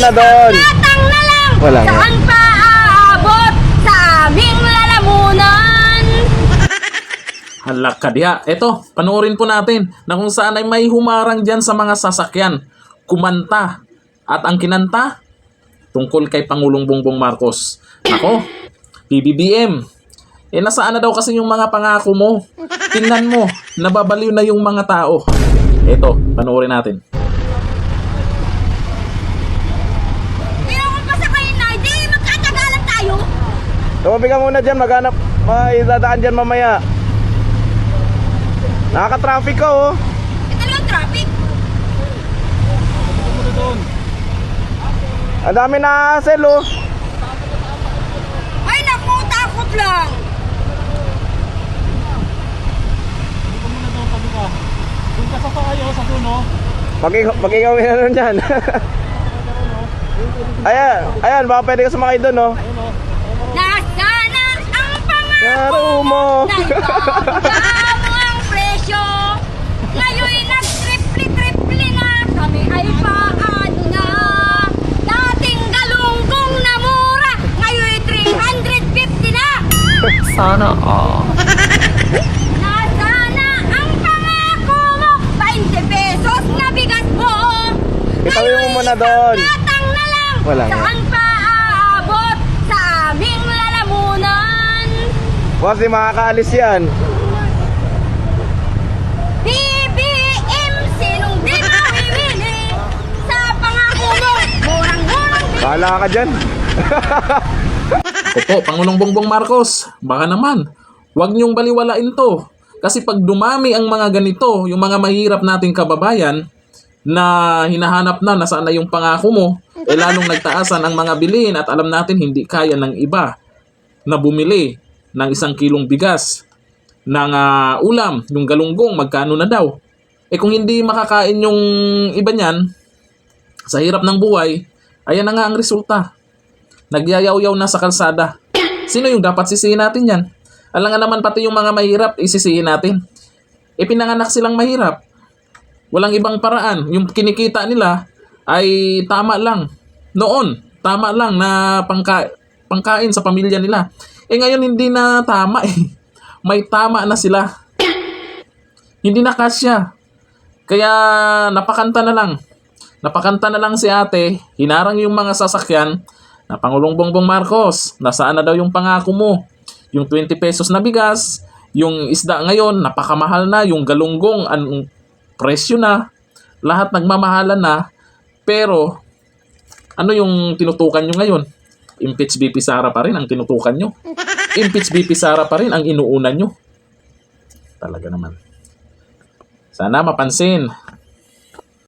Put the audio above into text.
muna doon. Tatang na lang. Wala nga. Saan pa aabot sa aming lalamunan? Halak ka diha. Eto, panoorin po natin na kung saan ay may humarang dyan sa mga sasakyan. Kumanta. At ang kinanta, tungkol kay Pangulong Bongbong Marcos. Ako, PBBM. Nasaan na daw kasi yung mga pangako mo? Tingnan mo, nababaliw na yung mga tao. Eto, panoorin natin. Ayoko pa sa kayo na, di magkatagalan tayo. Tumabi ka muna dyan, maghanap. May dadaan dyan mamaya. Nakaka-traffic ka oh. Ito lang traffic. Ang dami na hassle oh. Ay naku, takot lang. Doon ka sa kayo, sa duno. Pag-igawin na nun dyan. Ayan, baka pwede ka sumakay dun oh. Nasana ang Karo pangako mo. na ibababa mo ang presyo. Ngayon'y nag-triple na kami ay paano na. Dating galunggong na mura, ngayon'y 350 na. Sana all. Nasana ang pangako mo, 20 pesos na bigas mo. Itawin mo muna doon. Tatang na lang. Wala nga. Saan pa aabot sa aming lalamunan? Kasi makakaalis yan. BBM, sinong di mawibili sa pangako mo, murang-murang Bahala ka dyan. Opo, Pangulong Bongbong Marcos, baka naman, huwag niyong baliwalain to. Kasi pag dumami ang mga ganito, yung mga mahirap nating kababayan, na hinahanap na nasaan na yung pangako mo, lalong nagtaasan ang mga bilihin at alam natin hindi kaya ng iba na bumili ng 1 kilong bigas, ng ulam, yung galunggong, magkano na daw. Kung hindi makakain yung iba niyan, sa hirap ng buhay, ayan na nga ang resulta. Nagyayaw-yaw na sa kalsada. Sino yung dapat sisihin natin yan? Alam nga naman pati yung mga mahirap, isisihin natin. Pinanganak silang mahirap. Walang ibang paraan. Yung kinikita nila ay tama lang. Noon, tama lang na pangkain sa pamilya nila. Ngayon hindi na tama eh. May tama na sila. Hindi na kasya. Kaya napakanta na lang. Napakanta na lang si ate, hinarang yung mga sasakyan na Pangulong Bongbong Marcos, nasaan na daw yung pangako mo? Yung 20 pesos na bigas, yung isda ngayon, napakamahal na, yung galunggong, anong presyo na, lahat nagmamahalan na, pero ano yung tinutukan nyo ngayon? Impeach VP Sara pa rin ang tinutukan nyo. Impeach VP Sara pa rin ang inuunan nyo. Talaga naman. Sana mapansin